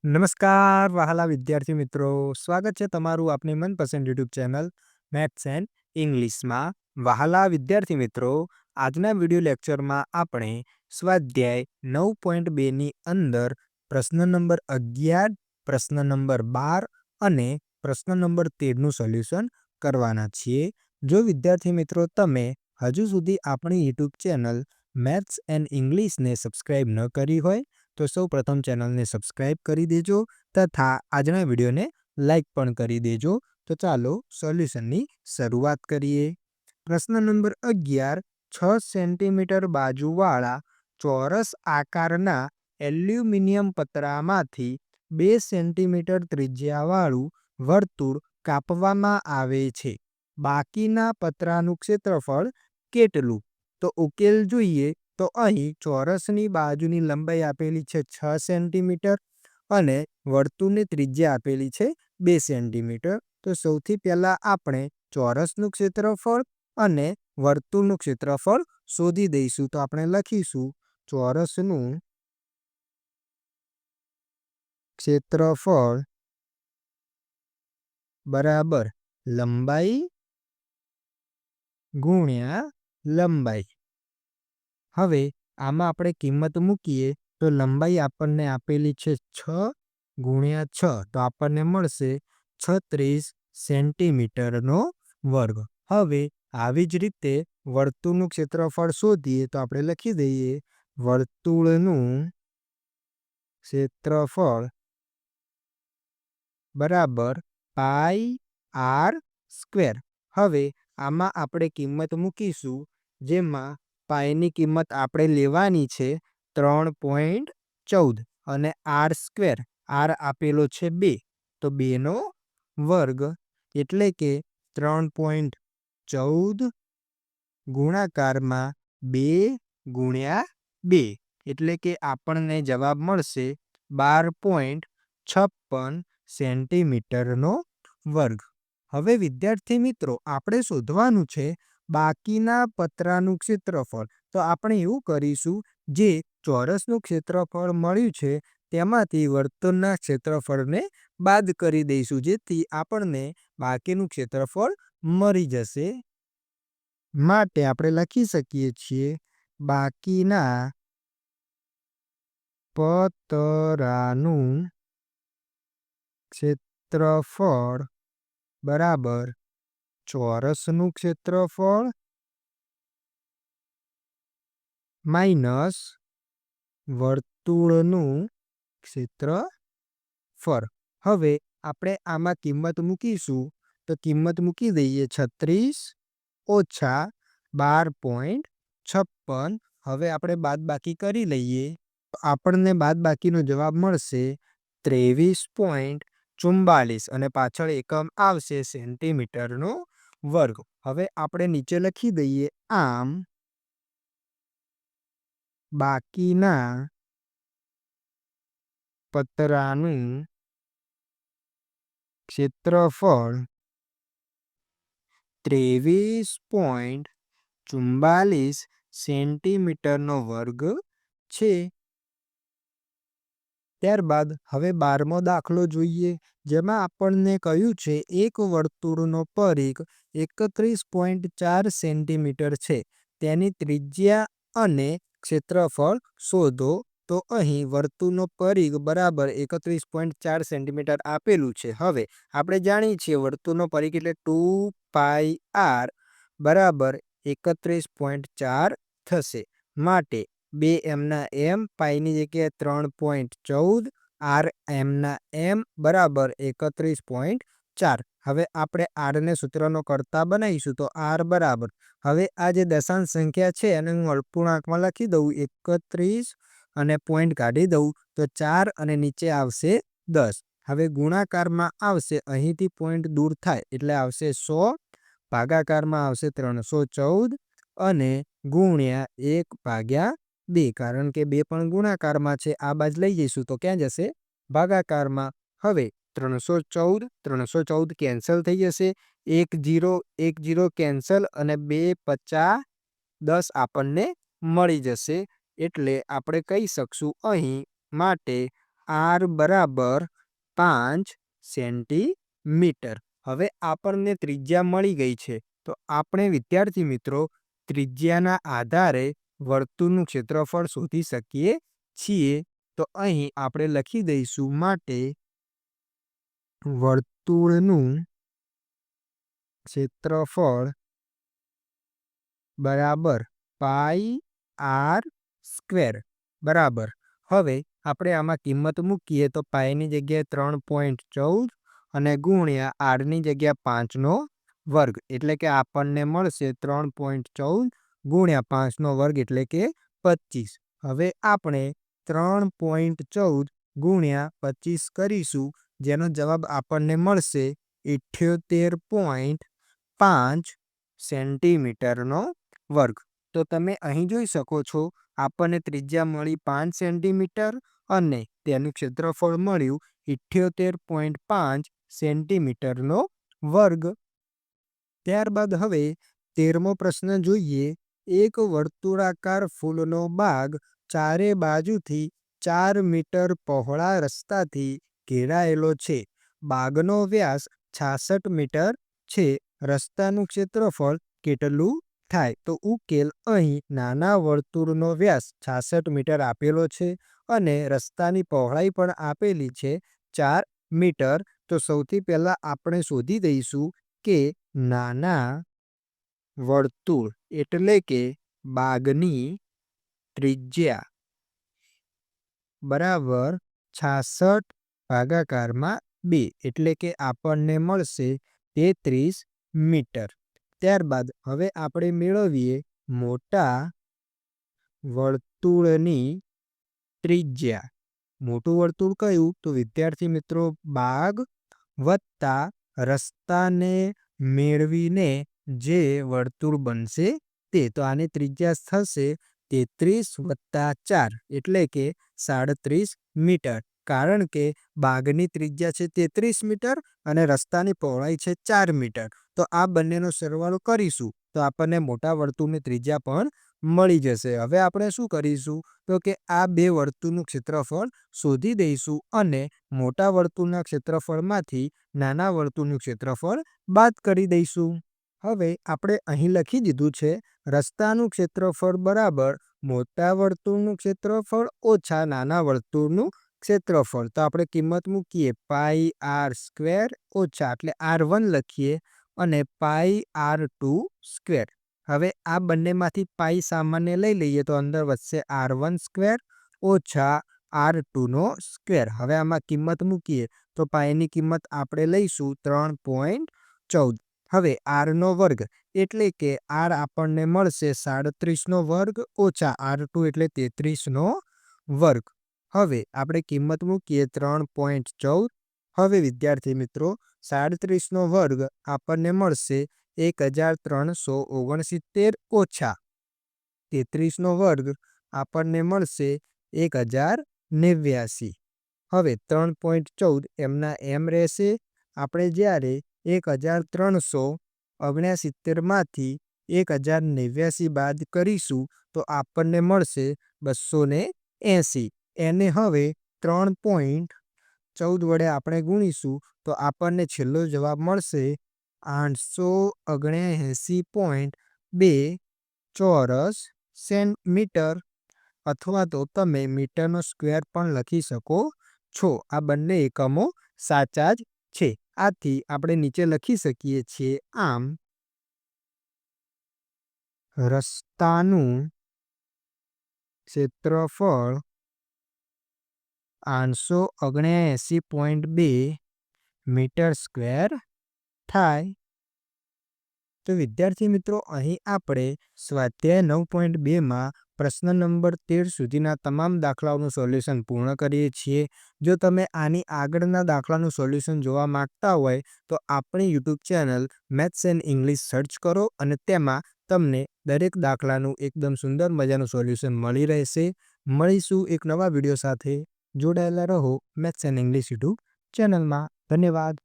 નમસ્કાર વહાલા વિદ્યાર્થી મિત્રો, સ્વાગત છે તમારું આપની મનપસંદ યુટ્યુબ ચેનલ મેથ્સ એન્ડ ઇંગ્લિશમાં. વહાલા વિદ્યાર્થી મિત્રો, આજના વિડીયો લેક્ચરમાં આપણે સ્વાધ્યાય 9.2ની અંદર પ્રશ્ન નંબર 11, પ્રશ્ન નંબર 12 અને પ્રશ્ન નંબર 13નું સોલ્યુશન કરવાના છીએ. જો વિદ્યાર્થી મિત્રો તમે હજુ સુધી આપણી યુટ્યુબ ચેનલ મેથ્સ એન્ડ ઇંગ્લિશને સબસ્ક્રાઈબ ન કરી હોય તો સૌ પ્રથમ ચેનલને સબસ્ક્રાઈબ કરી દેજો તથા આજના વિડીયોને લાઈક પણ કરી દેજો. તો ચાલો સોલ્યુશનની શરૂઆત કરીએ. પ્રશ્ન નંબર 11, 6 સેન્ટીમીટર બાજુવાળા ચોરસ આકારના એલ્યુમિનિયમ પતરામાંથી 2 સેન્ટીમીટર ત્રિજ્યાવાળું વર્તુળ કાપવામાં આવે છે. બાકીના પતરાનું ક્ષેત્રફળ કેટલું? તો ઉકેલ જોઈએ તો અહીં ચોરસની બાજુની લંબાઈ આપેલી છે 6 સેન્ટીમીટર અને વર્તુળની ત્રિજ્યા આપેલી છે 2 સેન્ટીમીટર. તો સૌથી પહેલાં આપણે ચોરસનું ક્ષેત્રફળ અને વર્તુળનું ક્ષેત્રફળ શોધી દઈશું. તો આપણે લખીશું ચોરસનું ક્ષેત્રફળ બરાબર લંબાઈ ગુણ્યા લંબાઈ. હવે આમાં આપણે કિંમત મૂકીએ તો લંબાઈ આપણને આપેલી છે 6 ગુણ્યા 6, તો આપણને મળશે 36 સેન્ટીમીટરનો વર્ગ. હવે આવી જ રીતે વર્તુળનું ક્ષેત્રફળ શોધીએ તો આપણે લખી દઈએ વર્તુળનું ક્ષેત્રફળ બરાબર પાઈ આર સ્ક્વેર. હવે આમાં આપણે કિંમત મૂકીશું, જેમાં પાઈની કિંમત આપણે લેવાની છે 3.14 અને આર સ્ક્વેર આર આપેલો છે 2, તો 2નો વર્ગ એટલે કે 3.14 ગુણાકારમાં 2 ગુણ્યા 2 એટલે કે આપણને જવાબ મળશે 12.56 સેન્ટીમીટરનો વર્ગ. હવે વિદ્યાર્થી મિત્રો, આપણે શોધવાનું છે બાકીના પતરાનું ક્ષેત્રફળ. તો આપણે એવું કરીશું, જે ચોરસનું ક્ષેત્રફળ મળ્યું છે તેમાંથી વર્તુળના ક્ષેત્રફળને બાદ કરી દઈશું, જેથી આપણને બાકીનું ક્ષેત્રફળ મળી જશે. માટે આપણે લખી શકીએ છીએ બાકીના પતરાનું ક્ષેત્રફળ બરાબર ચોરસનું ક્ષેત્રફળ માઇનસ વર્તુળનું ક્ષેત્રફળ. હવે આપણે આમાં કિંમત મૂકીશું, તો કિંમત મૂકી દઈએ 36 ઓછા 12.56. હવે આપણે બાદબાકી કરી લઈએ તો આપણને બાદબાકીનો જવાબ મળશે 23.44 અને પાછળ એકમ આવશે સેન્ટીમીટરનો વર્ગ. હવે આપણે નીચે લખી દઈએ, આમ બાકીના પતરાનું ક્ષેત્રફળ 23.44 સેન્ટીમીટરનો વર્ગ છે. ત્યારબાદ હવે 12મો દાખલો જોઈએ, જેમાં આપણને કહ્યું છે એક વર્તુળનો પરિઘ 31.4 સેન્ટીમીટર છે. તેની ત્રિજ્યા અને ક્ષેત્રફળ શોધો. તો અહીં વર્તુળનો પરિઘ બરાબર 31.4 સેન્ટીમીટર આપેલું છે. હવે આપણે જાણીએ છીએ વર્તુળનો પરિઘ એટલે 2πr બરાબર 31.4 થશે. માટે 2 એમના એમ, પાઈની જગ્યાએ 3.14, આર એમના એમ બરાબર 31.4. હવે આપણે આરને સૂત્રનો કરતા બનાવીશું, તો આર બરાબર, હવે આ જે દશાંશ સંખ્યા છે એને હું અલ્પૂર્ણાંકમાં લખી દઉં 31 અને પોઈન્ટ કાઢી દઉં તો 4 અને નીચે આવશે 10. હવે ગુણાકારમાં આવશે, અહીંથી પોઈન્ટ દૂર થાય એટલે આવશે 100, ભાગાકારમાં આવશે 314 અને ગુણ્યા 1/2, કારણ કે 2 પણ ગુણાકારમાં છે. આ બાજુ લઈ જઈશું તો ક્યાં જશે? ભાગાકારમાં. હવે 314 કેન્સલ થઈ જશે, 1 0 કેન્સલ અને 2 50 10 આપણને મળી જશે. એટલે આપણે કહી શકશું અહીં માટે આર બરાબર 5 સેન્ટીમીટર. હવે આપણને ત્રિજ્યા મળી ગઈ છે, તો આપણે વિદ્યાર્થી મિત્રો ત્રિજ્યાના આધારે વર્તુળનું ક્ષેત્રફળ શોધી શકીએ છીએ. તો અહીં આપણે લખી દઈશું માટે વર્તુળનું ક્ષેત્રફળ બરાબર પાઈ આર સ્ક્વેર બરાબર. હવે આપણે આમાં કિંમત મૂકીએ તો પાઈની જગ્યાએ 3.14 અને ગુણ્યા આરની જગ્યા 5નો વર્ગ એટલે કે આપણને મળશે 3.14 ગુણ્યા 5નો વર્ગ એટલે કે 25. હવે આપણે 3.14 ગુણ્યા 25 કરીશું, જેનો જવાબ આપણને મળશે 78.5 સેન્ટીમીટરનો વર્ગ. તો તમે અહીં જોઈ શકો છો, આપણને ત્રિજ્યા મળી 5 સેન્ટીમીટર અને તેનું ક્ષેત્રફળ મળ્યું 78.5 સેન્ટીમીટરનો વર્ગ. ત્યારબાદ હવે 13મો પ્રશ્ન જોઈએ. એક વર્તુળાકાર ફૂલનો બાગ ચારે બાજુથી 4 મીટર પહોળા રસ્તાથી ઘેરાયેલો છે. બાગનો વ્યાસ 66 મીટર છે. રસ્તાનું ક્ષેત્રફળ કેટલું થાય? તો ઉકેલ. અહીં નાના વર્તુળનો વ્યાસ 66 મીટર આપેલો છે અને રસ્તાની પહોળાઈ પણ આપેલી છે 4 મીટર. તો સૌથી પહેલા આપણે શોધી દઈશું કે નાના વર્તુળ એટલે કે બાગની ત્રિજ્યા બરાબર 66 ભાગાકારમાં 2 એટલે કે આપણને મળશે 33 મીટર. ત્યારબાદ હવે આપણે મેળવીએ મોટા વર્તુળની ત્રિજ્યા. મોટું વર્તુળ કયું? તો વિદ્યાર્થી મિત્રો બાગ વત્તા રસ્તાને મેળવીને જે વર્તુળ બનશે તે. તો આની ત્રિજ્યા થશે 33 વત્તા 4 એટલે કે 37 મીટર. કારણ કે બાગની ત્રિજ્યા છે 33 મીટર અને રસ્તાની પહોળાઈ છે 4 મીટર. તો આ બંનેનો સરવાળો કરીશું તો આપણને મોટા વર્તુળની ત્રિજ્યા પણ મળી જશે. હવે આપણે શું કરીશું? તો કે આ બે વર્તુળનું ક્ષેત્રફળ શોધી દઈશું અને મોટા વર્તુળના ક્ષેત્રફળમાંથી નાના વર્તુળનું ક્ષેત્રફળ બાદ કરી દઈશું. હવે આપણે અહીં લખી દીધું છે રસ્તાનું ક્ષેત્રફળ બરાબર મોટા વર્તુળનું ક્ષેત્રફળ ઓછા નાના વર્તુળનું ક્ષેત્રફળ. તો આપણે કિંમત મૂકીએ પાઈ આર સ્ક્વેર ઓછા એટલે R1 લખીએ અને પાઈ R2 સ્ક્વેર. હવે આ બંનેમાંથી પાઈ સામાન્ય લઈ લઈએ તો અંદર વધશે R1 સ્ક્વેર ઓછા R2નો સ્ક્વેર. હવે આમાં કિંમત મૂકીએ તો પાઈની કિંમત આપણે લઈશું 3.14. હવે આરનો વર્ગ એટલે કે આર આપણને મળશે 37નો વર્ગ ઓછા R2 એટલે 33નો વર્ગ. હવે આપણે કિંમત મૂકીએ 3.14. હવે વિદ્યાર્થી મિત્રો 37નો વર્ગ આપણને મળશે 1369 ઓછા 33નો વર્ગ આપણને મળશે 1089. હવે 3.14 એમના એમ રહેશે. આપણે જ્યારે 1369 માંથી 1089 બાદ કરીશું તો આપણને મળશે 280. એને હવે 3.14 વડે આપણે ગુણીશું તો આપણને છેલ્લો જવાબ મળશે 879.2 ચોરસ મીટર. અથવા તો તમે મીટરનો સ્ક્વેર પણ લખી શકો છો. આ બંને એકમો સાચા જ છે. આથી આપણે નીચે લખી શકીએ છીએ આમ રસ્તાનું ક્ષેત્રફળ 879.2 મીટર સ્ક્વેર થાય. તો વિદ્યાર્થી મિત્રો અહીં આપણે સ્વાધ્યાય 9.2માં પ્રશ્ન નંબર 13 સુધીના તમામ દાખલાઓનું સોલ્યુશન પૂર્ણ કરીએ છીએ. જો તમે આની આગળના દાખલાનું સોલ્યુશન જોવા માંગતા હોય તો આપણી YouTube channel maths and English search કરો અને તેમાં તમને દરેક દાખલાનું એકદમ સુંદર મજાનું સોલ્યુશન મળી રહેશે. મળીશું એક નવા વિડીયો સાથે. જોડાયેલા રહો મેથ્સ એન્ડ ઇંગ્લિશ યુટ્યુબ ચેનલમાં. ધન્યવાદ.